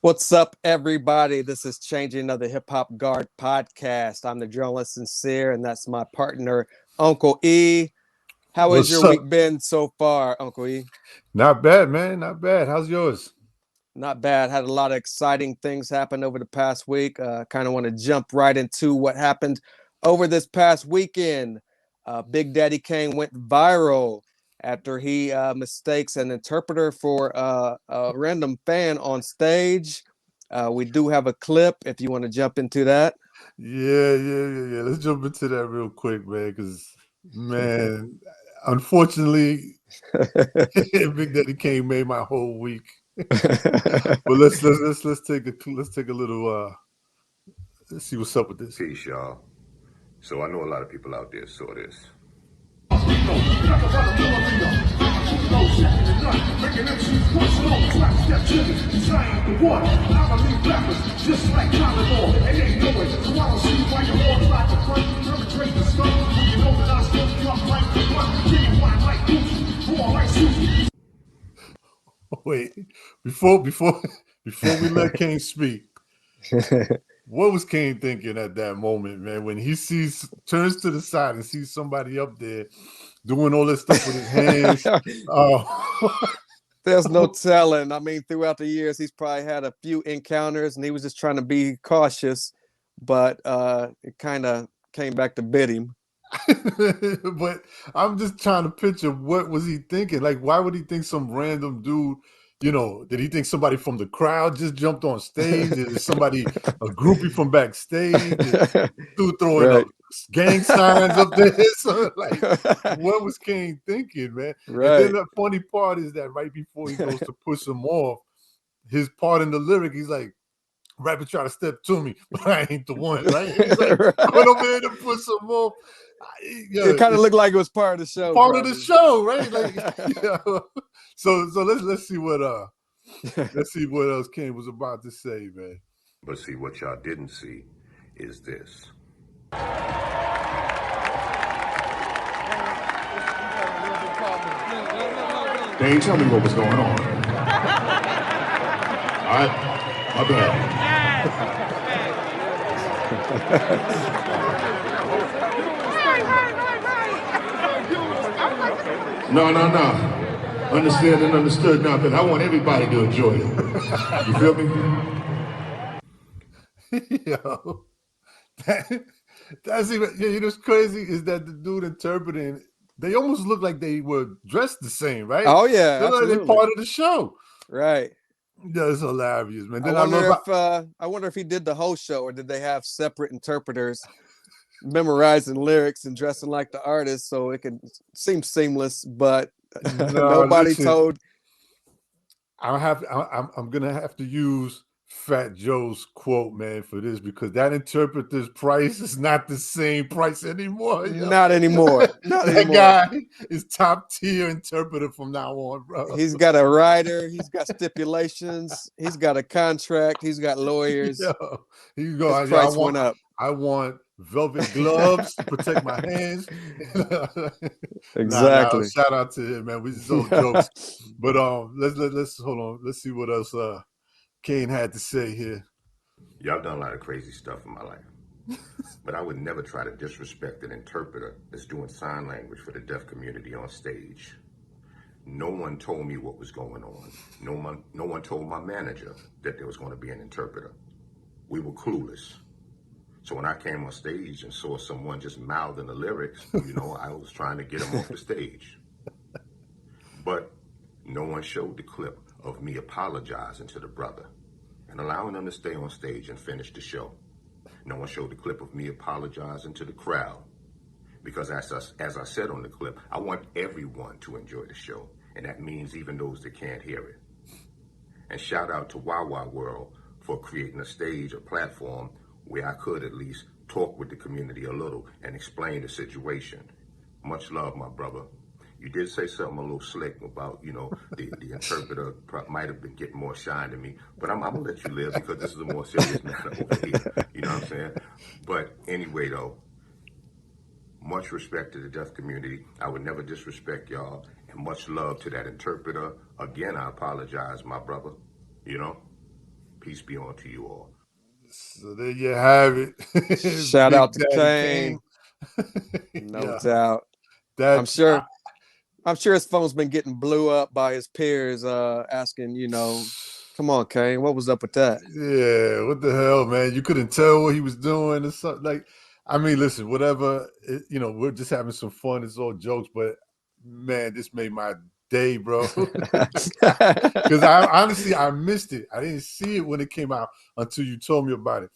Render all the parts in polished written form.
What's up, everybody? This is Changing of the Hip Hop Guard podcast. I'm the journalist Sincere, and that's my partner, Uncle E. How has your What's up? week been so far, Uncle E? Not bad, man. Not bad. How's yours? Not bad. Had a lot of exciting things happen over the past week. Kind of want to jump right into what happened over this past weekend. Big Daddy Kane went viral after he mistakes an interpreter for a random fan on stage. We do have a clip if you want to jump into that. Yeah. Let's jump into that real quick, man. Because, man, unfortunately, Big Daddy Kane made my whole week. But let's take a little let's see what's up with this. Peace, y'all. So I know a lot of people out there saw this. Wait, before we let Kane speak, what was Kane thinking at that moment, man? When he turns to the side and sees somebody up there doing all this stuff with his hands. There's no telling. I mean, throughout the years, he's probably had a few encounters, and he was just trying to be cautious, but it kind of came back to bit him. But I'm just trying to picture, what was he thinking? Like, why would he think some random dude, did he think somebody from the crowd just jumped on stage? Is somebody, a groupie from backstage? Dude throwing up gang signs up there? So, like, what was Kane thinking, man? Right. And then the funny part is that right before he goes to push him off, his part in the lyric, he's like, rapper try to step to me, but I ain't the one, right? He's like, going over here to push him off. It kind of looked like it was part of the show. Part of the show, right? Like, So let's see what else Kane was about to say, man. But see, what y'all didn't see is this. They ain't tell me what was going on. All right, my bad. No. Understand and understood now, because I want everybody to enjoy it. You feel me? Yo, that's even, what's crazy is that the dude interpreting, they almost look like they were dressed the same, right? Oh yeah, they're like they're part of the show, right? That's hilarious, man. Then I wonder if he did the whole show, or did they have separate interpreters memorizing lyrics and dressing like the artist so it could seem seamless, but nobody told. I'm gonna have to use Fat Joe's quote, man, for this, because that interpreter's price is not the same price anymore. Not anymore. That guy is top tier interpreter from now on, bro. He's got a writer. He's got stipulations. He's got a contract. He's got lawyers. His price went up. I want velvet gloves to protect my hands. Exactly. Shout out to him, man. We just all jokes. But let's hold on. Let's see what else Kane had to say here. Y'all done a lot of crazy stuff in my life, but I would never try to disrespect an interpreter that's doing sign language for the deaf community on stage. No one told me what was going on. No one told my manager that there was going to be an interpreter. We were clueless. So when I came on stage and saw someone just mouthing the lyrics, I was trying to get them off the stage. But no one showed the clip of me apologizing to the brother and allowing him to stay on stage and finish the show. No one showed the clip of me apologizing to the crowd, because as I said on the clip, I want everyone to enjoy the show, and that means even those that can't hear it. And shout out to Wawa World for creating a stage, a platform where I could at least talk with the community a little and explain the situation. Much love, my brother. You did say something a little slick about, the interpreter might have been getting more shine than me, but I'm gonna let you live, because this is a more serious matter over here. You know what I'm saying? But anyway, though, much respect to the deaf community. I would never disrespect y'all, and much love to that interpreter. Again, I apologize, my brother. Peace be unto you all. So there you have it. Shout Big out to Daddy Kane. Kane. No Yeah, doubt. I'm that's sure. I'm sure his phone's been getting blew up by his peers, asking, come on, Kane, what was up with that? yeah. What the hell, man? You couldn't tell what he was doing or something. Like, I mean, listen, whatever. We're just having some fun. It's all jokes, but man, this made my day, bro. Because I honestly I missed it. I didn't see it when it came out until you told me about it.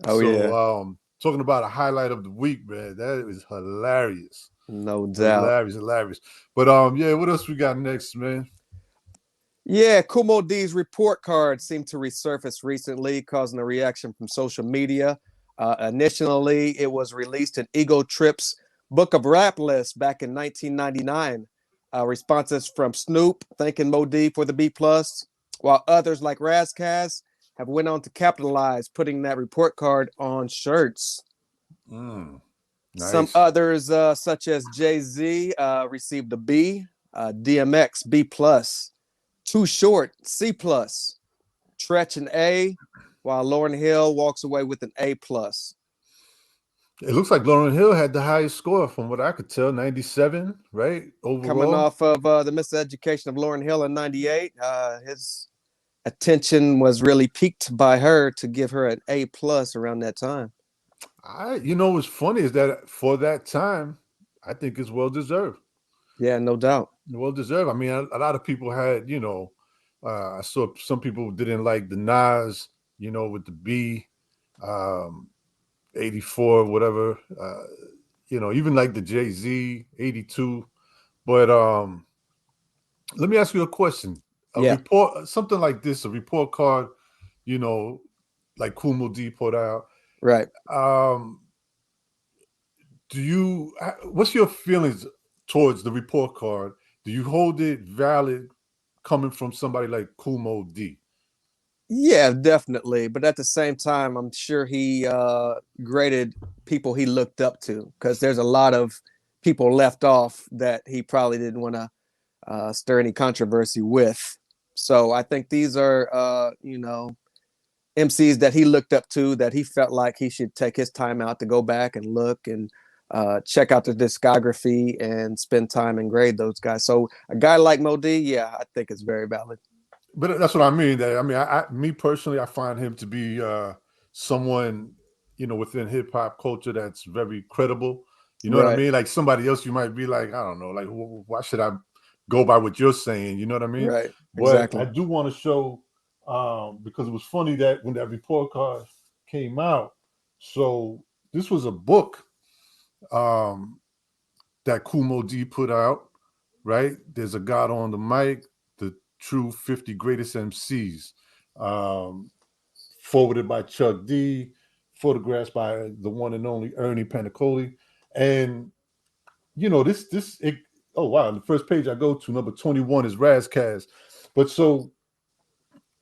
Oh yeah, So talking about a highlight of the week, man, that is hilarious. no doubt. Hilarious. But yeah, what else we got next, man? Yeah, Kumo D's report card seemed to resurface recently, causing a reaction from social media. Initially, it was released in Ego Trip's Book of Rap List back in 1999. Responses from Snoop thanking Mo D for the B plus, while others like Razkaz have went on to capitalize, putting that report card on shirts. Some Nice. others, such as Jay-Z, received a B, DMX B plus, Too Short C plus, Tretch an A, while Lauryn Hill walks away with an A plus. It looks like Lauryn Hill had the highest score from what I could tell, 97, right? Coming Overall. off of the miseducation of Lauryn Hill in 98, his attention was really piqued by her to give her an A plus around that time. What's funny is that for that time, I think it's well deserved. Yeah, no doubt. Well deserved. I mean, a lot of people had, I saw some people didn't like the Nas, with the B, 84, whatever. Even like the Jay-Z, 82. But let me ask you a question. A Yeah. report, something like this, a report card, like Kumo D put out. Right. What's your feelings towards the report card? Do you hold it valid coming from somebody like Kumo D? Yeah, definitely. But at the same time, I'm sure he graded people he looked up to, because there's a lot of people left off that he probably didn't want to stir any controversy with. So I think these are, MCs that he looked up to, that he felt like he should take his time out to go back and look and check out the discography and spend time and grade those guys. So a guy like Mo D, yeah, I think it's very valid. But that's what I mean. Me personally, I find him to be someone, within hip hop culture that's very credible. You know what I Right. mean? Like somebody else, you might be like, I don't know, like why should I go by what you're saying? You know what I mean? Right. But I Exactly. do want to show because it was funny that when that report card came out, so this was a book that Kumo D put out. Right? There's a God on the mic, the true 50 greatest MCs, forwarded by Chuck D, photographs by the one and only Ernie Panicoli. And oh wow, the first page I go to, number 21, is Razkaz. But so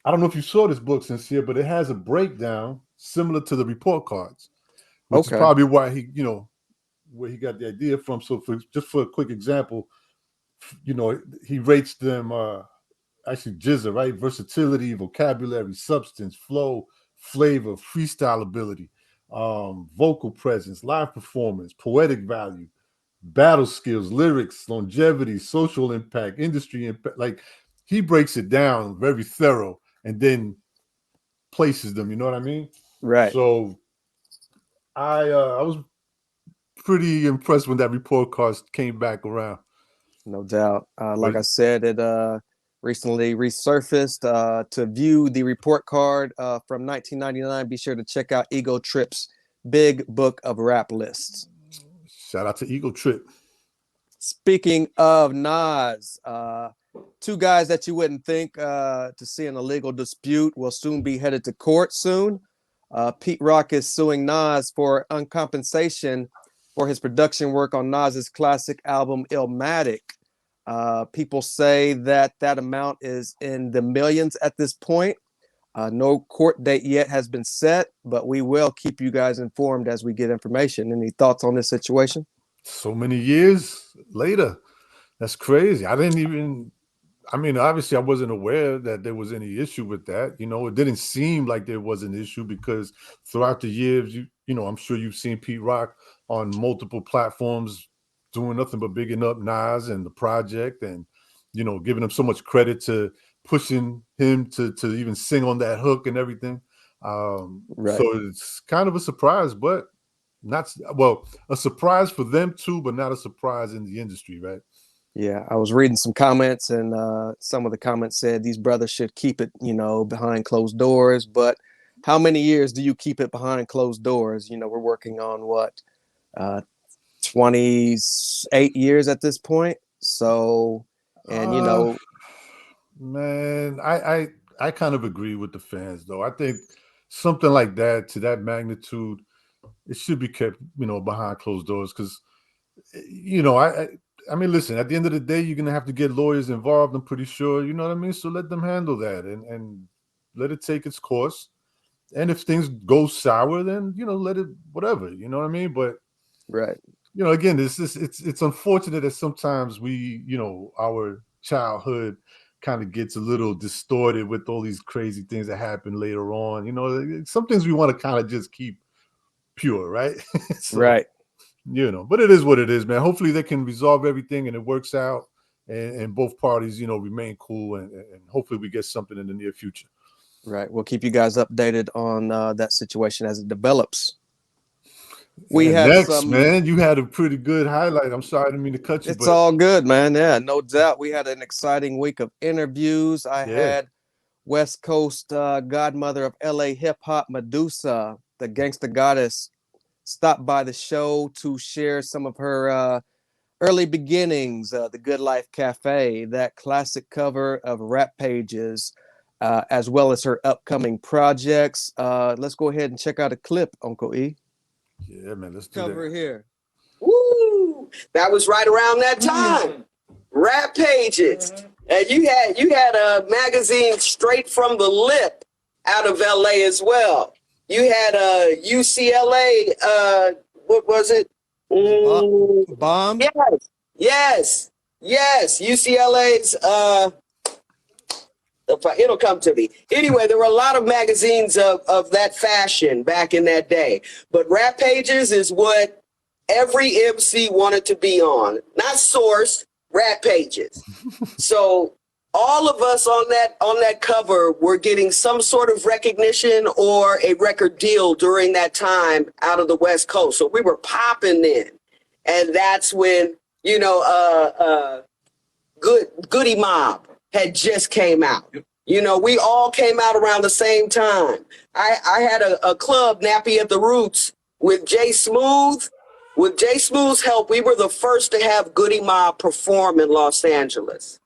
I don't know if you saw this book, Sincere, but it has a breakdown similar to the report cards, which is Okay. probably why where he got the idea from. So just for a quick example, he rates them actually Jizza, right? Versatility, vocabulary, substance, flow, flavor, freestyle ability, vocal presence, live performance, poetic value, battle skills, lyrics, longevity, social impact, industry impact. Like he breaks it down very thorough and then places them. You know what I mean? Right. So I was pretty impressed when that report card came back around. No doubt. Like But I said, it recently resurfaced. To view the report card from 1999, be sure to check out Ego Trip's Big Book of Rap Lists. shout out to Eagle Trip. Speaking of Nas, two guys that you wouldn't think to see in a legal dispute will soon be headed to court soon. Pete Rock is suing Nas for uncompensation for his production work on Nas's classic album Illmatic. People say that amount is in the millions at this point. No court date yet has been set, but we will keep you guys informed as we get information. Any thoughts on this situation? So many years later. That's crazy. I mean, obviously, I wasn't aware that there was any issue with that. You know, it didn't seem like there was an issue because throughout the years, you know, I'm sure you've seen Pete Rock on multiple platforms doing nothing but bigging up Nas and the project, and you know, giving him so much credit to pushing him to even sing on that hook and everything. Right. So it's kind of a surprise, but not well, a surprise for them too, but not a surprise in the industry, right? Yeah, I was reading some comments, and some of the comments said these brothers should keep it, behind closed doors. But how many years do you keep it behind closed doors? We're working on what, 28 years at this point. So, and Uh, Man, I kind of agree with the fans though. I think something like that to that magnitude, it should be kept, you know, behind closed doors because, you know, I mean, listen, at the end of the day, you're gonna have to get lawyers involved. I'm pretty sure, you know what I mean. So let them handle that and let it take its course. And if things go sour, then you know, let it whatever, you know what I mean. But right, you know, again, it's unfortunate that sometimes we, you know, our childhood kind of gets a little distorted with all these crazy things that happen later on. You know, some things we want to kind of just keep pure, right? So, right. you know, but it is what it is, man. Hopefully they can resolve everything and it works out and both parties, you know, remain cool and hopefully we get something in the near future. Right. We'll keep you guys updated on that situation as it develops. We And had next, some. man, you had a pretty good highlight. I'm sorry, I didn't mean to cut you, It's but all good, man. Yeah, no doubt. We had an exciting week of interviews. I yeah. had West Coast godmother of LA hip hop, Medusa, the gangsta goddess, stopped by the show to share some of her early beginnings, the Good Life Cafe, that classic cover of Rap Pages, as well as her upcoming projects. Let's go ahead and check out a clip, Uncle E. Yeah, man, let's do Cover that. here. Woo! That was right around that time. Rap Pages. And you had a magazine straight from the lip out of LA as well. You had a UCLA, what was it? Mm, Bomb? yes, yes. UCLA's it'll come to me. Anyway, there were a lot of magazines of that fashion back in that day. But Rap Pages is what every MC wanted to be on. Not Source, Rap Pages. So all of us on that cover were getting some sort of recognition or a record deal during that time out of the West Coast. So we were popping then. And that's when, you know, Goody Mob had just came out. Yep. You know, we all came out around the same time. I had a club, Nappy at the Roots, with Jay Smooth. With Jay Smooth's help, we were the first to have Goody Mob perform in Los Angeles.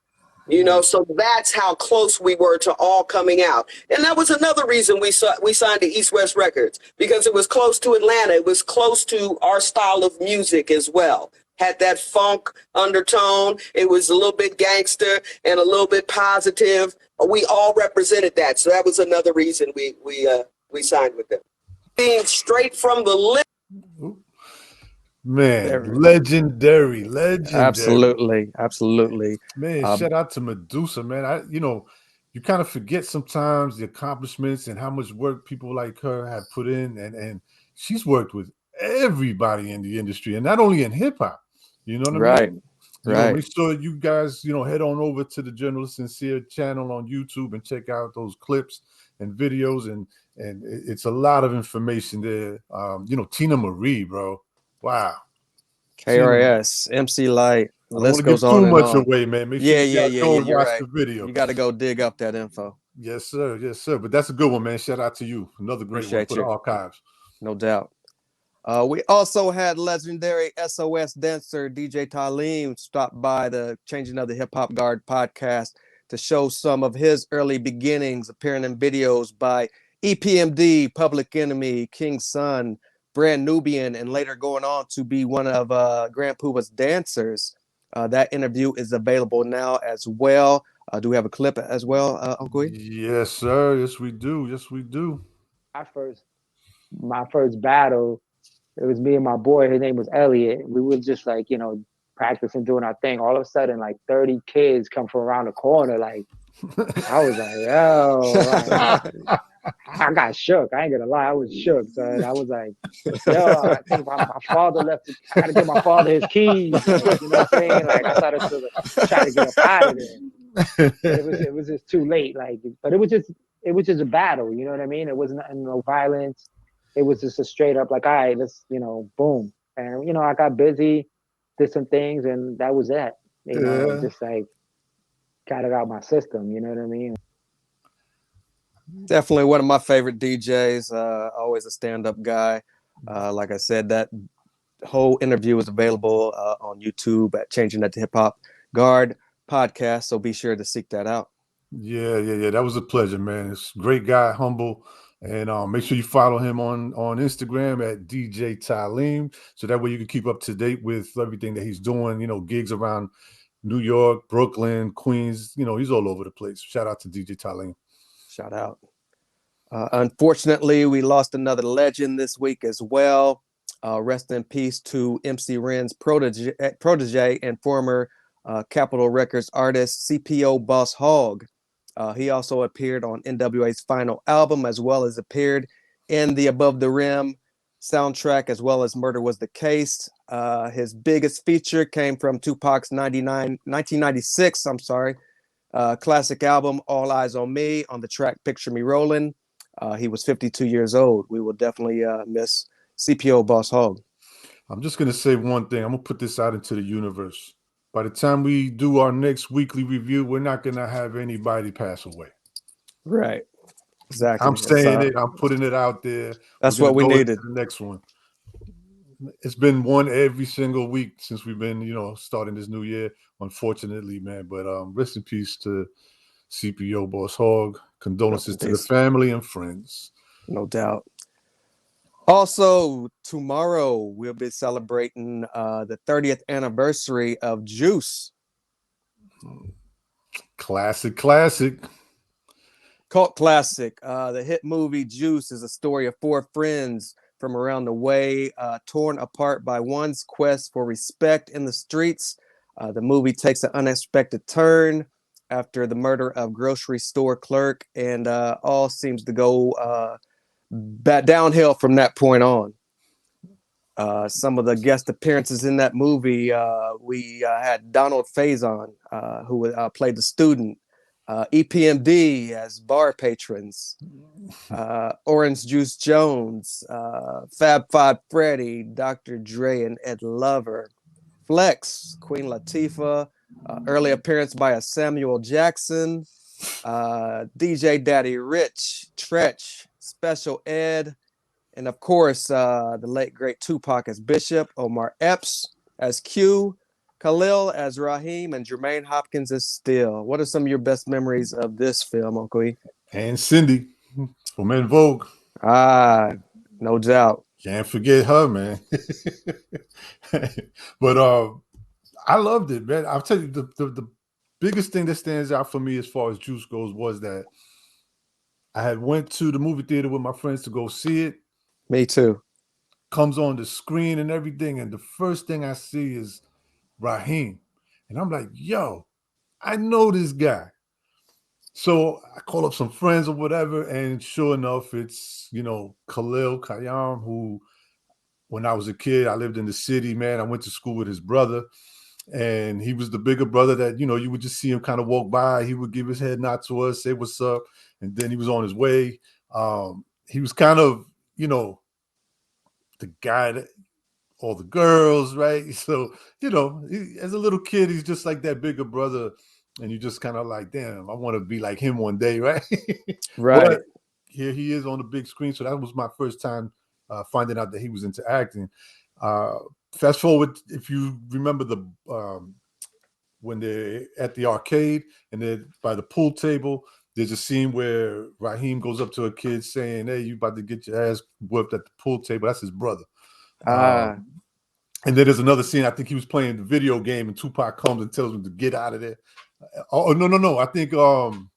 You know, so that's how close we were to all coming out. And that was another reason we signed to East West Records, because it was close to Atlanta. It was close to our style of music as well. Had that funk undertone. It was a little bit gangster and a little bit positive. We all represented that. So that was another reason we signed with them. Being straight from the lip. Man, There, legendary. absolutely. Man, Uh, shout out to Medusa, man. You know, you kind of forget sometimes the accomplishments and how much work people like her have put in, and she's worked with everybody in the industry, and not only in hip hop. You know what I right, mean? You know, right. make sure you guys, you know, head on over to the General Sincere channel on YouTube and check out those clips and videos, and it's a lot of information there. You know, Tina Marie, bro. Wow, Tina. KRS, MC Light, the I don't want list to goes give on too and much on. away, man. Make sure Yeah, you yeah, guys yeah, go yeah. and You're watch right. the video. You got to go dig up that info. Yes, sir. Yes, sir. But that's a good one, man. Shout out to you. Another great one Appreciate for the you. archives. No doubt. We also had legendary SOS dancer DJ Talim stop by the Changing of the Hip Hop Guard podcast to show some of his early beginnings, appearing in videos by EPMD, Public Enemy, King Son, Brand Nubian, and later going on to be one of Grand Puba's dancers. That interview is available now as well. Do we have a clip as well, Uncle E? Yes, sir. Yes, we do. Yes, we do. My first battle, it was me and my boy. His name was Elliot. We were just like, practicing, doing our thing. All of a sudden, like 30 kids come from around the corner. Like, I was like, yo, like, I got shook. I ain't gonna lie, I was shook. So I was like, yo, I think my father left. I gotta give my father his keys. Like, you know what I'm saying? Like, I started to try to get up out of there, but it was just too late. Like, but it was just a battle. You know what I mean? It wasn't no violence. It was just a straight up like, all right, let's, you know, boom. And you know, I got busy, did some things, and that was it. You know, just like got it out my system. You know what I mean? Definitely one of my favorite DJs. Always a stand-up guy. Like I said, that whole interview is available on YouTube at Changing That to Hip Hop Guard podcast. So be sure to seek that out. Yeah. That was a pleasure, man. It's a great guy, humble. And make sure you follow him on Instagram at DJ Talim. So that way you can keep up to date with everything that he's doing, you know, gigs around New York, Brooklyn, Queens. You know, he's all over the place. Shout out to DJ Talim. Shout out. Unfortunately, we lost another legend this week as well. Rest in peace to MC Ren's protege and former Capitol Records artist, CPO Boss Hogg. He also appeared on NWA's final album, as well as appeared in the Above the Rim soundtrack, as well as Murder Was the Case. His biggest feature came from Tupac's 1996 classic album, All Eyes on Me, on the track Picture Me Rolling. He was 52 years old. We will definitely miss CPO Boss Hogg. I'm just going to say one thing. I'm going to put this out into the universe. By the time we do our next weekly review, we're not going to have anybody pass away. Right. Exactly. I'm saying it. I'm putting it out there. That's what we needed. The next one. It's been one every single week since we've been, you know, starting this new year, unfortunately, man. But rest in peace to CPO Boss Hogg. Condolences to the family and friends. No doubt. Also, tomorrow we'll be celebrating the 30th anniversary of Juice. Classic. Cult classic. The hit movie Juice is a story of four friends from around the way, torn apart by one's quest for respect in the streets. The movie takes an unexpected turn after the murder of grocery store clerk, and all seems to go downhill from that point on. Some of the guest appearances in that movie, we had Donald Faison, who played the student, EPMD as bar patrons, Orange Juice Jones, Fab Five Freddy, Dr. Dre and Ed Lover, Flex, Queen Latifah, early appearance by a Samuel Jackson, DJ Daddy Rich, Tretch, Special Ed, and of course, the late great Tupac as Bishop, Omar Epps as Q, Khalil as Raheem, and Jermaine Hopkins as Still. What are some of your best memories of this film, Uncle E? And Cindy from En Vogue. No doubt. Can't forget her, man. But I loved it, man. I'll tell you, the biggest thing that stands out for me as far as Juice goes was that I had went to the movie theater with my friends to go see it. Me too. Comes on the screen and everything, and the first thing I see is Raheem. And I'm like, yo, I know this guy. So I call up some friends or whatever, and sure enough, it's, you know, Khalil Khayyam, who, when I was a kid, I lived in the city, man. I went to school with his brother, and he was the bigger brother that, you know, you would just see him kind of walk by. He would give his head nod to us, say what's up, and then he was on his way. He was kind of, you know, the guy that all the girls, right? So, you know, as a little kid, he's just like that bigger brother. And you just kind of like, damn, I want to be like him one day, right? Right. But here he is on the big screen. So that was my first time finding out that he was into acting. Fast forward, if you remember when they're at the arcade and they're by the pool table, there's a scene where Raheem goes up to a kid saying, hey, you about to get your ass whipped at the pool table. That's his brother. And then there's another scene. I think he was playing the video game and Tupac comes and tells him to get out of there. Oh, no. I think, I'm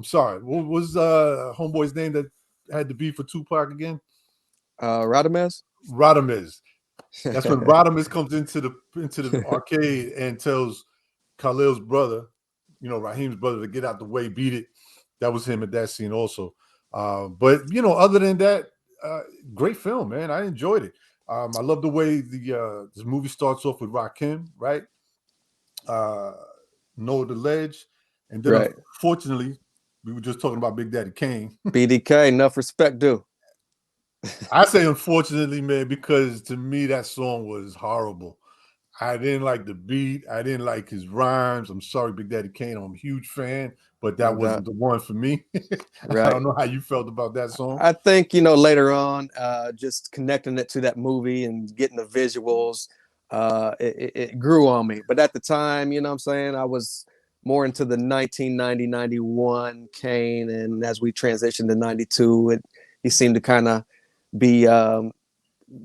sorry. What was homeboy's name that had to be for Tupac again? Radamez? Radamez. That's when Rodimus comes into the arcade and tells Khalil's brother, Raheem's brother, to get out the way, beat it. That was him at that scene also. But other than that, great film, man. I enjoyed it. I love the way this movie starts off with Rakim, right? Know the ledge, and then Right. unfortunately, we were just talking about Big Daddy Kane. BDK, enough respect due. I say unfortunately, man, because to me that song was horrible. I didn't like the beat. I didn't like his rhymes. I'm sorry, Big Daddy Kane. I'm a huge fan, but that wasn't the one for me. Right. I don't know how you felt about that song. I think, later on, just connecting it to that movie and getting the visuals, it grew on me. But at the time, you know what I'm saying, I was more into the 1990, 91 Kane. And as we transitioned to 92, he seemed to kind of be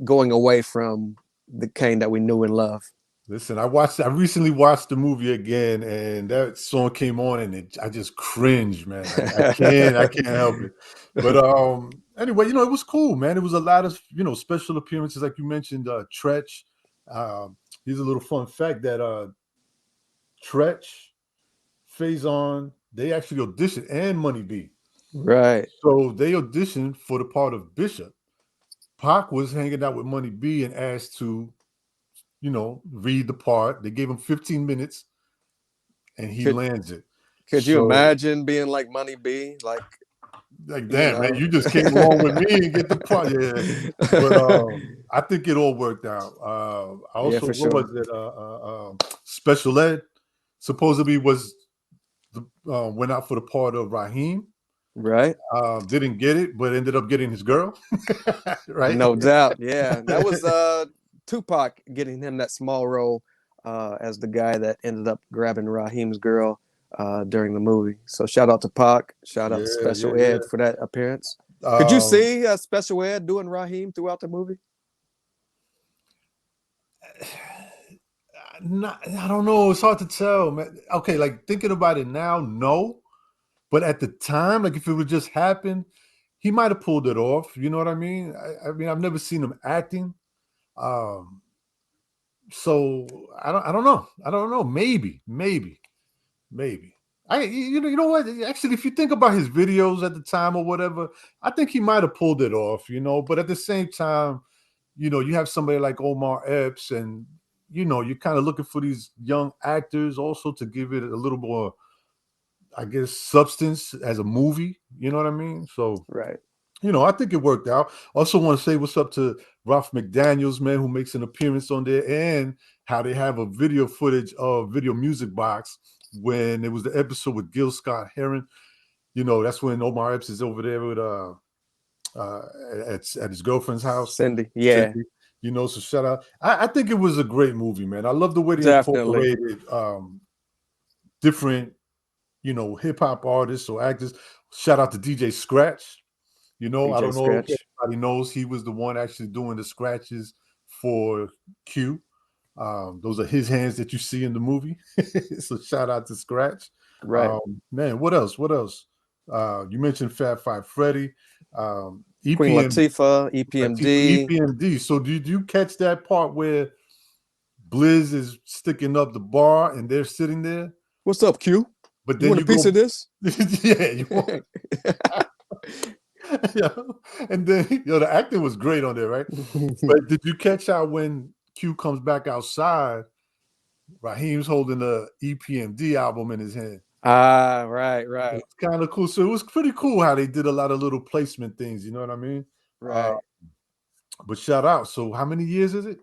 going away from the Kane that we knew and loved. Listen, I recently watched the movie again, and that song came on, and I just cringed, man. I can't help it. But anyway, it was cool, man. It was a lot of special appearances, like you mentioned, Tretch. Here's a little fun fact that Tretch, Faison, they actually auditioned, and Money B. Right. So they auditioned for the part of Bishop. Pac was hanging out with Money B and asked to read the part. They gave him 15 minutes and he lands it. Could you imagine being like Money B? Like damn, man, you just came along with me and get the part. Yeah. But I think it all worked out. I also, was it? Special Ed supposedly was went out for the part of Raheem. Right. Didn't get it, but ended up getting his girl. Right. No doubt. Yeah. That was Tupac getting him that small role as the guy that ended up grabbing Raheem's girl during the movie. So shout out to Pac. Shout out to Special Ed for that appearance. Could you see Special Ed doing Raheem throughout the movie? I don't know. It's hard to tell, man. Okay, like thinking about it now, no. But at the time, like if it would just happen, he might have pulled it off. You know what I mean? I mean, I've never seen him acting. So I don't know. I don't know. Maybe. You know what? Actually, if you think about his videos at the time or whatever, I think he might have pulled it off, But at the same time, you have somebody like Omar Epps, and you're kind of looking for these young actors also to give it a little more, I guess, substance as a movie. You know what I mean? So right. I think it worked out. Also want to say what's up to Ralph McDaniels, man, who makes an appearance on there, and how they have a video footage of Video Music Box when it was the episode with Gil Scott-Heron. That's when Omar Epps is over there with at his girlfriend's house. Cindy. Yeah. Cindy, so shout out. I think it was a great movie, man. I love the way they incorporated different, hip-hop artists or actors. Shout out to DJ Scratch. I don't know if everybody knows he was the one actually doing the scratches for Q. Those are his hands that you see in the movie. So shout out to Scratch. Right. Man, what else? You mentioned Fab Five Freddy, Queen Latifah, EPMD. EPMD. So did you catch that part where Blizz is sticking up the bar and they're sitting there? What's up, Q? But then you want a piece of this? Yeah, you want. Yeah, and then the acting was great on there, right? But did you catch out when Q comes back outside? Raheem's holding the EPMD album in his hand. Right. It's kind of cool. So it was pretty cool how they did a lot of little placement things. You know what I mean? Right. But shout out. So how many years is it?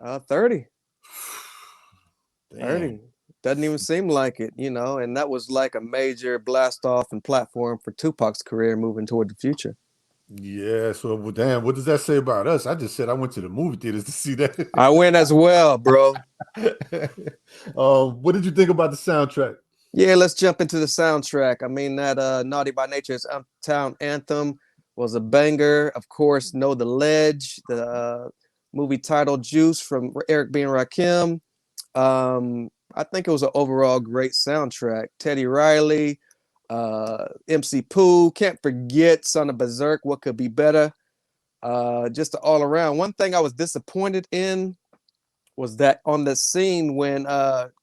30. Damn. 30. Doesn't even seem like it, and that was like a major blast off and platform for Tupac's career moving toward the future. Yeah, so damn, what does that say about us? I just said I went to the movie theaters to see that. I went as well, bro. What did you think about the soundtrack? Yeah, let's jump into the soundtrack. I mean, that Naughty by Nature's Uptown Anthem was a banger. Of course, Know the Ledge, the movie titled Juice from Eric B. and Rakim. I think it was an overall great soundtrack. Teddy Riley, MC Pooh, can't forget Son of Berserk, What Could Be Better. just all around. One thing I was disappointed in was that on the scene when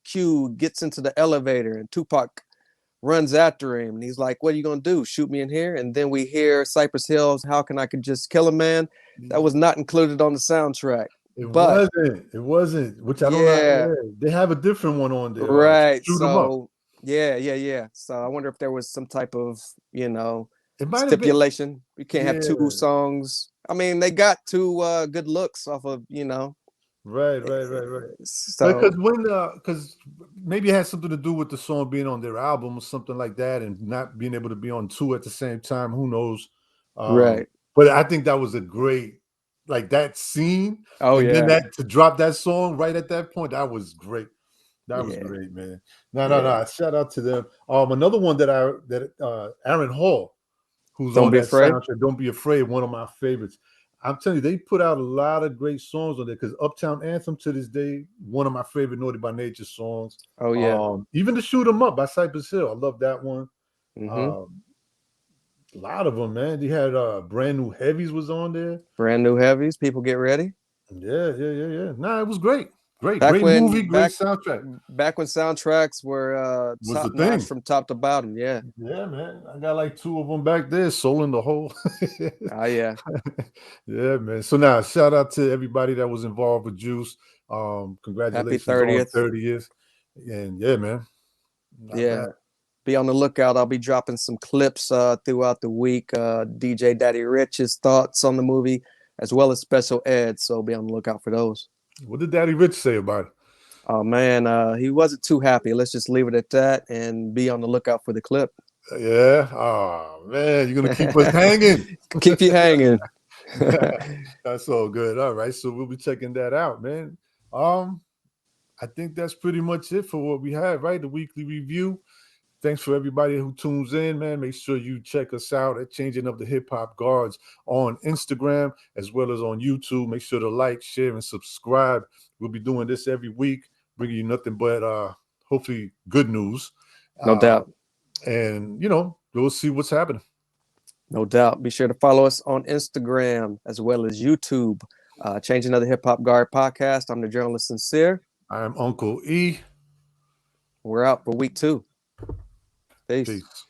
Q gets into the elevator and Tupac runs after him and he's like, "What are you gonna do? Shoot me in here?" And then we hear Cypress Hill's "How Can I Could Just Kill a Man." That was not included on the soundtrack. It But wasn't, which I don't know. yeah, Yeah, they have a different one on there. right. Shoot 'em up. So yeah. So I wonder if there was some type of, It might have been. stipulation. You can't have two Yeah. songs. I mean, they got two good looks off of, Right. so Because maybe it had something to do with the song being on their album or something like that, and not being able to be on two at the same time. Who knows? right. But I think that was a great, like that scene, Oh and then yeah. that to drop that song right at that point, that was great. That was Yeah. great, man. No. Yeah. Shout out to them. Another one that Aaron Hall, who's Don't on Be that Afraid. soundtrack, Don't Be Afraid, one of my favorites. I'm telling you, they put out a lot of great songs on there because Uptown Anthem to this day, one of my favorite Naughty by Nature songs. Oh yeah. Even the Shoot 'Em Up by Cypress Hill, I love that one. Mm-hmm. A lot of them, man. They had Brand New Heavies was on there. Brand New Heavies. People get ready. Yeah. Nah, it was great. Great Back movie, when great soundtrack. back when soundtracks were Was the top notch thing. from top to bottom. Yeah. Yeah, man. I got like two of them back there, Soul in the Hole. Oh yeah. Yeah, man. So now shout out to everybody that was involved with Juice. Happy Congratulations 30th. on 30 years. And yeah, man. Not Yeah. bad. Be on the lookout. I'll be dropping some clips throughout the week. DJ Daddy Rich's thoughts on the movie, as well as special ed. So be on the lookout for those. What did Daddy Rich say about it? Oh man, he wasn't too happy. Let's just leave it at that and be on the lookout for the clip. Yeah. Oh man, you're gonna keep us hanging. Keep you hanging. That's all good. All right. So we'll be checking that out, man. I think that's pretty much it for what we have, right? The weekly review. Thanks for everybody who tunes in, man. Make sure you check us out at Changing of the Hip Hop Guards on Instagram as well as on YouTube. Make sure to like, share, and subscribe. We'll be doing this every week, bringing you nothing but hopefully good news. No doubt. And, we'll see what's happening. No doubt. Be sure to follow us on Instagram as well as YouTube. Changing of the Hip Hop Guard podcast. I'm the journalist Sincere. I'm Uncle E. We're out for week 2. Peace. Peace.